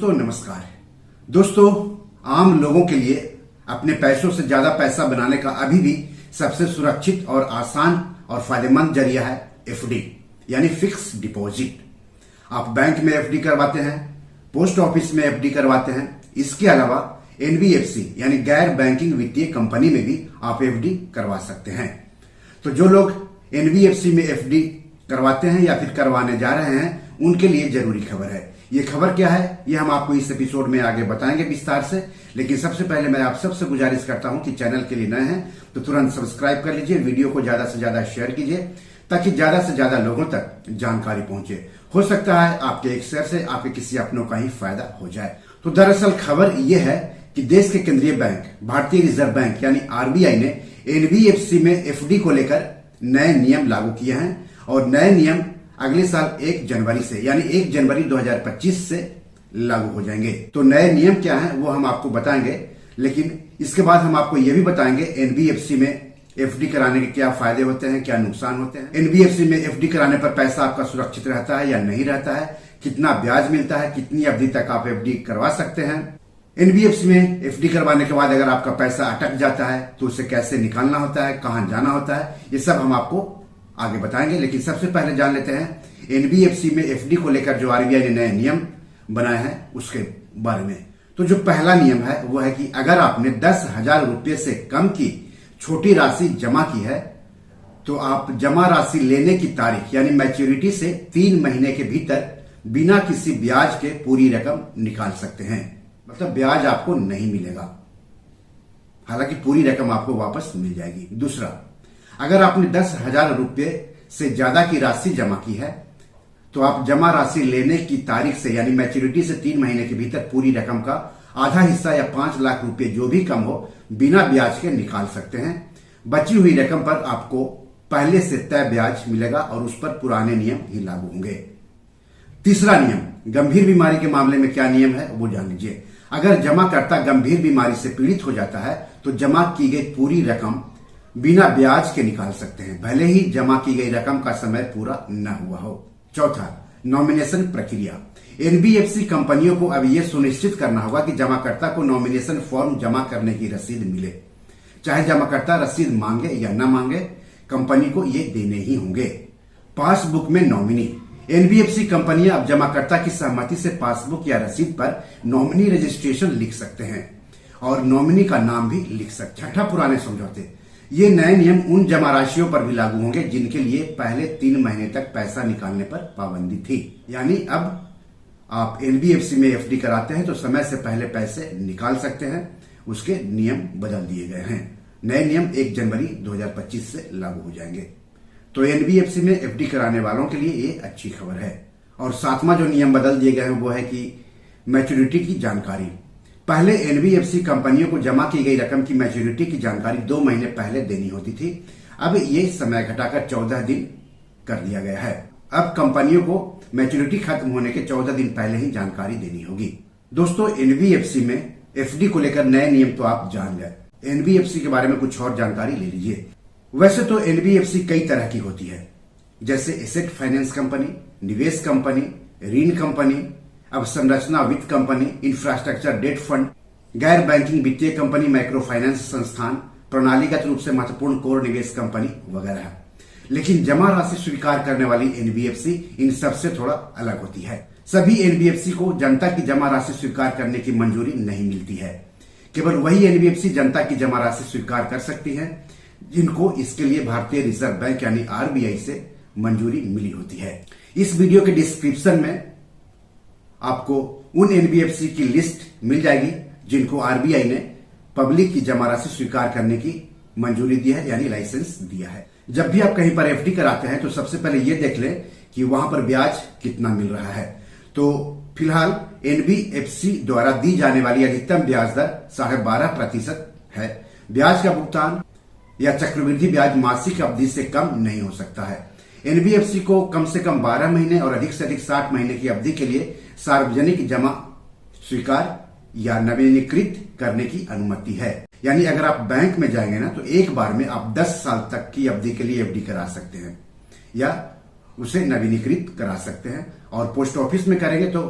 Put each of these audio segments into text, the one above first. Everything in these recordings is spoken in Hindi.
दोस्तों नमस्कार। दोस्तों, आम लोगों के लिए अपने पैसों से ज्यादा पैसा बनाने का अभी भी सबसे सुरक्षित और आसान और फायदेमंद जरिया है एफडी यानी फिक्स डिपॉजिट। आप बैंक में एफडी करवाते हैं, पोस्ट ऑफिस में एफडी करवाते हैं, इसके अलावा एनबीएफसी यानी गैर बैंकिंग वित्तीय कंपनी में भी आप एफडी करवा सकते हैं। तो जो लोग एनबीएफसी में एफडी करवाते हैं या फिर करवाने जा रहे हैं उनके लिए जरूरी खबर है। ये खबर क्या है ये हम आपको इस एपिसोड में आगे बताएंगे विस्तार से, लेकिन सबसे पहले मैं आप सबसे गुजारिश करता हूं कि चैनल के लिए नए हैं तो तुरंत सब्सक्राइब कर लीजिए, वीडियो को ज्यादा से ज्यादा शेयर कीजिए ताकि ज्यादा से ज्यादा लोगों तक जानकारी पहुंचे। हो सकता है आपके एक शेयर से आपके किसी अपनों का ही फायदा हो जाए। तो दरअसल खबर यह है कि देश के केंद्रीय बैंक भारतीय रिजर्व बैंक यानी आरबीआई ने एनबीएफसी में एफडी को लेकर नए नियम लागू किए हैं और नए नियम अगले साल 1 जनवरी से यानी 1 जनवरी 2025 से लागू हो जाएंगे। तो नए नियम क्या हैं वो हम आपको बताएंगे, लेकिन इसके बाद हम आपको ये भी बताएंगे एनबीएफसी में एफडी कराने के क्या फायदे होते हैं, क्या नुकसान होते हैं, एनबीएफसी में एफडी कराने पर पैसा आपका सुरक्षित रहता है या नहीं रहता है, कितना ब्याज मिलता है, कितनी अवधि तक आप एफडी करवा सकते हैं, एनबीएफसी में एफडी करवाने के बाद अगर आपका पैसा अटक जाता है तो उसे कैसे निकालना होता है, कहां जाना होता है, ये सब हम आपको आगे बताएंगे। लेकिन सबसे पहले जान लेते हैं एनबीएफसी में एफडी को लेकर जो आरबीआई ने नए नियम बनाए हैं उसके बारे में। तो जो पहला नियम है वो है कि अगर आपने 10,000 रुपये से कम की छोटी राशि जमा की है तो आप जमा राशि लेने की तारीख यानी मैच्योरिटी से 3 महीने के भीतर बिना किसी ब्याज के पूरी रकम निकाल सकते हैं। मतलब ब्याज आपको नहीं मिलेगा, हालांकि पूरी रकम आपको वापस मिल जाएगी। दूसरा, अगर आपने 10,000 रुपये से ज्यादा की राशि जमा की है तो आप जमा राशि लेने की तारीख से यानी मैच्योरिटी से 3 महीने के भीतर पूरी रकम का आधा हिस्सा या 5 लाख रुपए जो भी कम हो बिना ब्याज के निकाल सकते हैं। बची हुई रकम पर आपको पहले से तय ब्याज मिलेगा और उस पर पुराने नियम ही लागू होंगे। तीसरा नियम, गंभीर बीमारी के मामले में क्या नियम है वो जान लीजिए। अगर जमाकर्ता गंभीर बीमारी से पीड़ित हो जाता है तो जमा की गई पूरी रकम बिना ब्याज के निकाल सकते हैं, भले ही जमा की गई रकम का समय पूरा न हुआ हो। चौथा, नॉमिनेशन प्रक्रिया। एनबीएफसी कंपनियों को अब यह सुनिश्चित करना होगा कि जमाकर्ता को नॉमिनेशन फॉर्म जमा करने की रसीद मिले। चाहे जमाकर्ता रसीद मांगे या न मांगे, कंपनी को ये देने ही होंगे। पासबुक में नॉमिनी। एनबीएफसी कंपनियां अब जमाकर्ता की सहमति से पासबुक या रसीद पर नॉमिनी रजिस्ट्रेशन लिख सकते हैं और नॉमिनी का नाम भी लिख सकते हैं। छठा, पुराने समझौते। ये नए नियम उन जमा राशियों पर भी लागू होंगे जिनके लिए पहले 3 महीने तक पैसा निकालने पर पाबंदी थी। यानी अब आप एनबीएफसी में एफडी कराते हैं तो समय से पहले पैसे निकाल सकते हैं, उसके नियम बदल दिए गए हैं। नए नियम 1 जनवरी 2025 से लागू हो जाएंगे। तो एनबीएफसी में एफडी कराने वालों के लिए ये अच्छी खबर है। और 7वां जो नियम बदल दिए गए हैं वो है कि मैच्योरिटी की जानकारी। पहले एनबीएफसी कंपनियों को जमा की गई रकम की मैच्योरिटी की जानकारी 2 महीने पहले देनी होती थी, अब ये समय घटाकर 14 दिन कर दिया गया है। अब कंपनियों को मैच्योरिटी खत्म होने के 14 दिन पहले ही जानकारी देनी होगी। दोस्तों, एनबीएफसी में एफडी को लेकर नए नियम तो आप जान गए, एनबीएफसी के बारे में कुछ और जानकारी ले लीजिए। वैसे तो एनबीएफसी कई तरह की होती है, जैसे एसेट फाइनेंस कंपनी, निवेश कंपनी, ऋण कंपनी, अवसंरचना वित्त कंपनी, इंफ्रास्ट्रक्चर डेट फंड, गैर बैंकिंग वित्तीय कंपनी, माइक्रो फाइनेंस संस्थान, प्रणालीगत रूप से महत्वपूर्ण कोर निवेश कंपनी वगैरह। लेकिन जमा राशि स्वीकार करने वाली एनबीएफसी इन सबसे थोड़ा अलग होती है। सभी एनबीएफसी को जनता की जमा राशि स्वीकार करने की मंजूरी नहीं मिलती है। केवल वही एनबीएफसी जनता की जमा राशि स्वीकार कर सकती है जिनको इसके लिए भारतीय रिजर्व बैंक यानी आरबीआई से मंजूरी मिली होती है। इस वीडियो के डिस्क्रिप्शन में आपको उन एनबीएफसी की लिस्ट मिल जाएगी जिनको आरबीआई ने पब्लिक की जमा राशि स्वीकार करने की मंजूरी दी है यानी लाइसेंस दिया है। जब भी आप कहीं पर एफडी कराते हैं तो सबसे पहले ये देख लें कि वहां पर ब्याज कितना मिल रहा है। तो फिलहाल एनबीएफसी द्वारा दी जाने वाली अधिकतम ब्याज दर 12.5% है। ब्याज का भुगतान या चक्रवृद्धि ब्याज मासिक अवधि से कम नहीं हो सकता है। एनबीएफसी को कम से कम 12 महीने और अधिक से अधिक 60 महीने की अवधि के लिए सार्वजनिक जमा स्वीकार या नवीनीकृत करने की अनुमति है। यानी अगर आप बैंक में जाएंगे ना तो एक बार में आप 10 साल तक की अवधि के लिए एफडी करा सकते हैं या उसे नवीनीकृत करा सकते हैं। और पोस्ट ऑफिस में करेंगे तो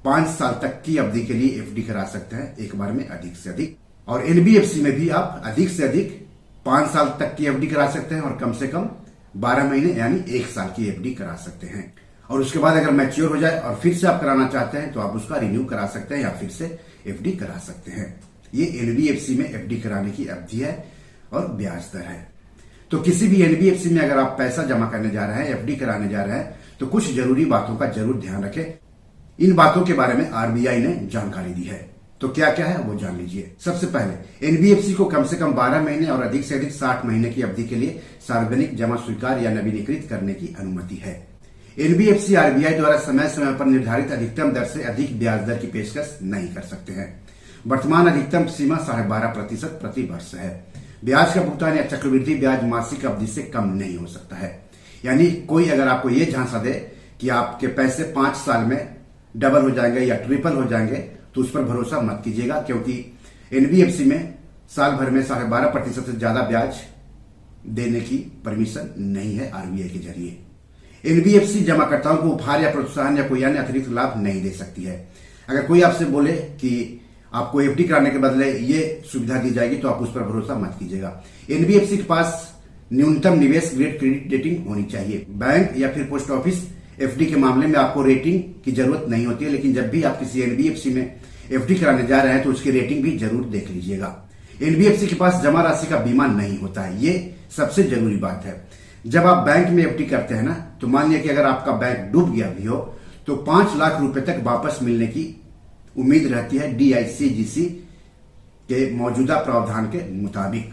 5 साल तक की अवधि के लिए एफडी करा सकते हैं एक बार में अधिक से अधिक। और एनबीएफसी में भी आप अधिक से अधिक 5 साल तक की एफडी करा सकते हैं और कम से कम 12 महीने यानी 1 साल की एफडी करा सकते हैं। और उसके बाद अगर मैच्योर हो जाए और फिर से आप कराना चाहते हैं तो आप उसका रिन्यू करा सकते हैं या फिर से एफडी करा सकते हैं। ये एनबीएफसी में एफडी कराने की अवधि है और ब्याज दर है। तो किसी भी एनबीएफसी में अगर आप पैसा जमा करने जा रहे हैं, एफडी कराने जा रहे हैं, तो कुछ जरूरी बातों का जरूर ध्यान रखें। इन बातों के बारे में आरबीआई ने जानकारी दी है। तो क्या क्या है वो जान लीजिए। सबसे पहले एनबीएफसी को कम से कम 12 महीने और अधिक से अधिक 60 महीने की अवधि के लिए सार्वजनिक जमा स्वीकार या नवीनीकृत करने की अनुमति है। एनबीएफसी आरबीआई द्वारा समय समय पर निर्धारित अधिकतम दर से अधिक ब्याज दर की पेशकश नहीं कर सकते हैं। वर्तमान अधिकतम सीमा 12.5% प्रति वर्ष है। ब्याज का भुगतान या चक्रवृद्धि ब्याज मासिक अवधि से कम नहीं हो सकता है। यानी कोई अगर आपको ये झांसा दे कि आपके पैसे 5 साल में डबल हो जाएंगे या ट्रिपल हो जाएंगे, तो उस पर भरोसा मत कीजिएगा, क्योंकि एनबीएफसी में साल भर में 12.5% से ज्यादा ब्याज देने की परमिशन नहीं है आरबीआई के जरिए। एनबीएफसी जमाकर्ताओं को उपहार या प्रोत्साहन या कोई अन्य अतिरिक्त लाभ नहीं दे सकती है। अगर कोई आपसे बोले कि आपको एफडी कराने के बदले ये सुविधा दी जाएगी, तो आप उस पर भरोसा मत कीजिएगा। एनबीएफसी के पास न्यूनतम निवेश ग्रेड क्रेडिट रेटिंग होनी चाहिए। बैंक या फिर पोस्ट ऑफिस एफडी के मामले में आपको रेटिंग की जरूरत नहीं होती है, लेकिन जब भी आप किसी एनबीएफसी में एफडी कराने जा रहे हैं तो उसकी रेटिंग भी जरूर देख लीजिएगा। एनबीएफसी के पास जमा राशि का बीमा नहीं होता है, ये सबसे जरूरी बात है। जब आप बैंक में एफडी करते हैं ना, तो मान लिया कि अगर आपका बैंक डूब गया भी हो तो 5 लाख रुपए तक वापस मिलने की उम्मीद रहती है डीआईसीजीसी के मौजूदा प्रावधान के मुताबिक।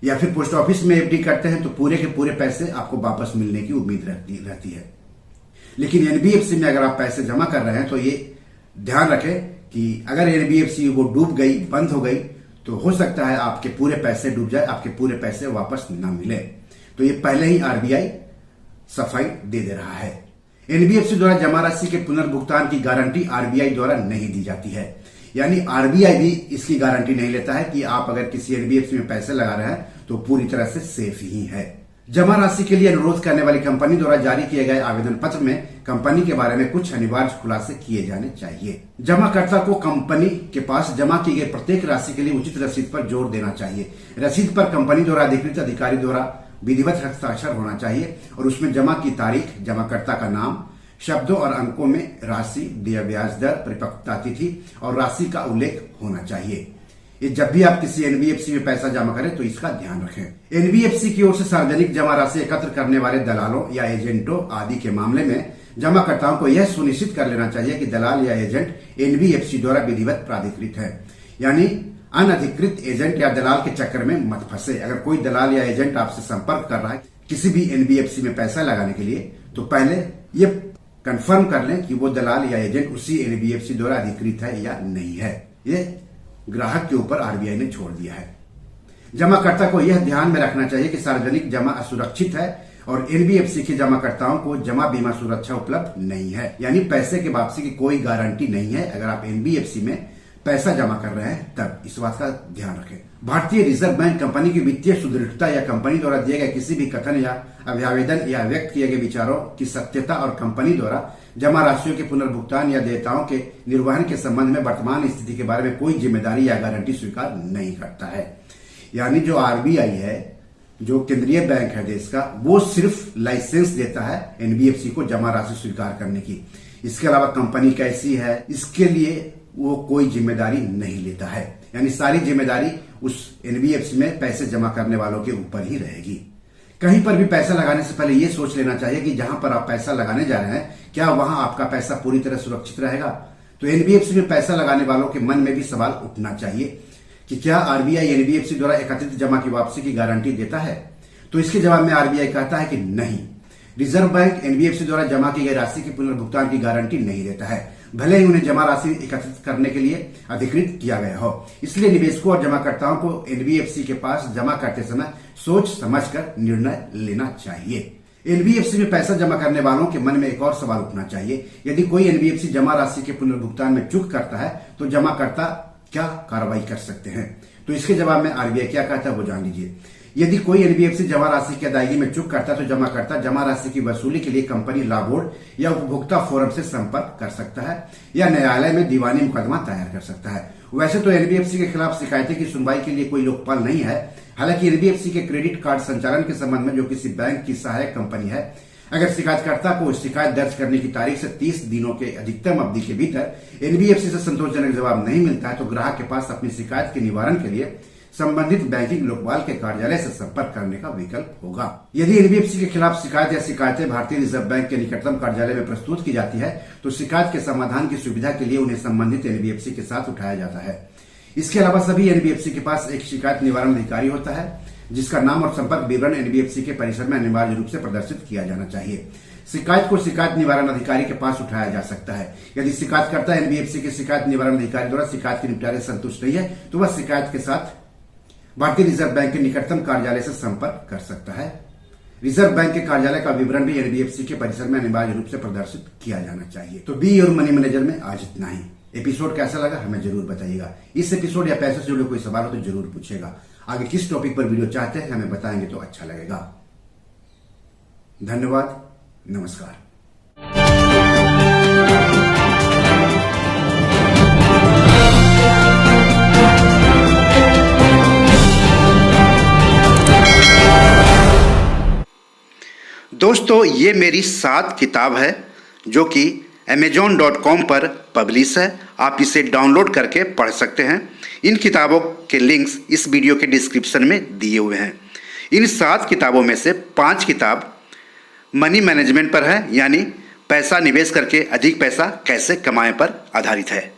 या फिर पोस्ट ऑफिस में एफडी करते हैं तो पूरे के पूरे पैसे आपको वापस मिलने की उम्मीद रहती है। लेकिन एनबीएफसी में अगर आप पैसे जमा कर रहे हैं तो ये ध्यान रखें कि अगर एनबीएफसी वो डूब गई, बंद हो गई, तो हो सकता है आपके पूरे पैसे डूब जाए, आपके पूरे पैसे वापस ना मिले। तो ये पहले ही आरबीआई सफाई दे रहा है। एनबीएफसी द्वारा जमा राशि के पुनर्भुगतान की गारंटी आरबीआई द्वारा नहीं दी जाती है। यानी आरबीआई भी इसकी गारंटी नहीं लेता है कि आप अगर किसी एनबीएफसी में पैसे लगा रहे हैं तो पूरी तरह से सेफ ही है। जमा राशि के लिए अनुरोध करने वाली कंपनी द्वारा जारी किए गए आवेदन पत्र में कंपनी के बारे में कुछ अनिवार्य खुलासे किए जाने चाहिए। जमाकर्ता को कंपनी के पास जमा की गई प्रत्येक राशि के लिए उचित रसीद पर जोर देना चाहिए। रसीद पर कंपनी द्वारा अधिकृत अधिकारी द्वारा विधिवत हस्ताक्षर होना चाहिए और उसमें जमा की तारीख, जमाकर्ता का नाम, शब्दों और अंकों में राशि, देय ब्याज दर, परिपक्वता तिथि और राशि का उल्लेख होना चाहिए। ये जब भी आप किसी एनबीएफसी में पैसा जमा करें तो इसका ध्यान रखें। एनबीएफसी की ओर से सार्वजनिक जमा राशि एकत्र करने वाले दलालों या एजेंटों आदि के मामले में जमाकर्ताओं को यह सुनिश्चित कर लेना चाहिए कि दलाल या एजेंट एनबीएफसी द्वारा विधिवत प्राधिकृत है। यानी अनधिकृत एजेंट या दलाल के चक्कर में मत फंसे। अगर कोई दलाल या एजेंट आपसे संपर्क कर रहा है किसी भी एनबीएफसी में पैसा लगाने के लिए, तो पहले ये कंफर्म कर लें कि वो दलाल या एजेंट उसी एनबीएफसी द्वारा अधिकृत है या नहीं है। ये ग्राहक के ऊपर आरबीआई ने छोड़ दिया है। जमाकर्ता को यह ध्यान में रखना चाहिए कि सार्वजनिक जमा असुरक्षित है और एनबीएफसी के जमाकर्ताओं को जमा बीमा सुरक्षा उपलब्ध नहीं है। यानी पैसे की वापसी की कोई गारंटी नहीं है अगर आप एनबीएफसी में पैसा जमा कर रहे हैं तब। इस बात का ध्यान रखें। भारतीय रिजर्व बैंक कंपनी की वित्तीय सुदृढ़ता या कंपनी द्वारा दिए गए किसी भी कथन या अभ्यावेदन या व्यक्त किए गए विचारों की सत्यता और कंपनी द्वारा जमा राशियों के पुनर्भुगतान या देयताओं के निर्वहन के संबंध में वर्तमान स्थिति के बारे में कोई जिम्मेदारी या गारंटी स्वीकार नहीं करता है। यानी जो आरबीआई है, जो केंद्रीय बैंक है देश का, वो सिर्फ लाइसेंस देता है एनबीएफसी को जमा राशि स्वीकार करने की। इसके अलावा कंपनी कैसी है इसके लिए वो कोई जिम्मेदारी नहीं लेता है। यानी सारी जिम्मेदारी उस एनबीएफसी में पैसे जमा करने वालों के ऊपर ही रहेगी। कहीं पर भी पैसा लगाने से पहले ये सोच लेना चाहिए कि जहां पर आप पैसा लगाने जा रहे हैं क्या वहां आपका पैसा पूरी तरह सुरक्षित रहेगा। तो एनबीएफसी में पैसा लगाने वालों के मन में भी सवाल उठना चाहिए कि क्या आरबीआई एनबीएफसी द्वारा एकत्रित जमा की वापसी की गारंटी देता है। तो इसके जवाब में आरबीआई कहता है कि नहीं, रिजर्व बैंक एनबीएफसी द्वारा जमा की गई राशि के पुनर्भुगतान की गारंटी नहीं देता है, भले ही उन्हें जमा राशि एकत्रित करने के लिए अधिकृत किया गया हो। इसलिए निवेशकों और जमाकर्ताओं को एनबीएफसी के पास जमा करते समय सोच समझकर निर्णय लेना चाहिए। एनबीएफसी में पैसा जमा करने वालों के मन में एक और सवाल उठना चाहिए, यदि कोई एनबीएफसी जमा राशि के पुनर्भुगतान में चूक करता है तो जमाकर्ता क्या कार्रवाई कर सकते हैं। तो इसके जवाब में आरबीआई क्या कहता है वो जान लीजिए। यदि कोई एनबीएफसी जमा राशि की अदायगी में चूक करता है तो जमाकर्ता जमा राशि की वसूली के लिए कंपनी लॉ बोर्ड या उपभोक्ता फोरम से संपर्क कर सकता है या न्यायालय में दीवानी मुकदमा दायर कर सकता है। वैसे तो एनबीएफसी के खिलाफ शिकायतें की सुनवाई के लिए कोई लोकपाल नहीं है। हालांकि एनबीएफसी के क्रेडिट कार्ड संचालन के संबंध में जो किसी बैंक की सहायक कंपनी है, अगर शिकायतकर्ता को शिकायत दर्ज करने की तारीख से 30 दिनों के अधिकतम अवधि के भीतर एनबीएफसी से संतोषजनक जवाब नहीं मिलता है तो ग्राहक के पास अपनी शिकायत के निवारण के लिए संबंधित बैंकिंग लोकपाल के कार्यालय से संपर्क करने का विकल्प होगा। यदि एनबीएफसी के खिलाफ शिकायत या शिकायतें भारतीय रिजर्व बैंक के निकटतम कार्यालय में प्रस्तुत की जाती है तो शिकायत के समाधान की सुविधा के लिए उन्हें संबंधित एनबीएफसी के साथ उठाया जाता है। इसके अलावा सभी एनबीएफसी के पास एक शिकायत निवारण अधिकारी होता है जिसका नाम और संपर्क विवरण एनबीएफसी के परिसर में अनिवार्य रूप से प्रदर्शित किया जाना चाहिए। शिकायत को शिकायत निवारण अधिकारी के पास उठाया जा सकता है। यदि शिकायतकर्ता एनबीएफसी के शिकायत निवारण अधिकारी द्वारा शिकायत के निपटारे से संतुष्ट नहीं है तो वह शिकायत के साथ भारतीय रिजर्व बैंक के निकटतम कार्यालय से संपर्क कर सकता है। रिजर्व बैंक के कार्यालय का विवरण भी एनबीएफसी के परिसर में अनिवार्य रूप से प्रदर्शित किया जाना चाहिए। तो बी योर मनी मैनेजर में आज इतना ही। एपिसोड कैसा लगा हमें जरूर बताइएगा। इस एपिसोड या पैसे से जुड़े कोई सवाल हो तो जरूर पूछेगा। आगे किस टॉपिक पर वीडियो चाहते हैं हमें बताएंगे तो अच्छा लगेगा। धन्यवाद, नमस्कार। दोस्तों, ये मेरी 7 किताब है जो कि amazon.com पर पब्लिश है। आप इसे डाउनलोड करके पढ़ सकते हैं। इन किताबों के लिंक्स इस वीडियो के डिस्क्रिप्शन में दिए हुए हैं। इन 7 किताबों में से 5 किताब मनी मैनेजमेंट पर है, यानी पैसा निवेश करके अधिक पैसा कैसे कमाएं पर आधारित है।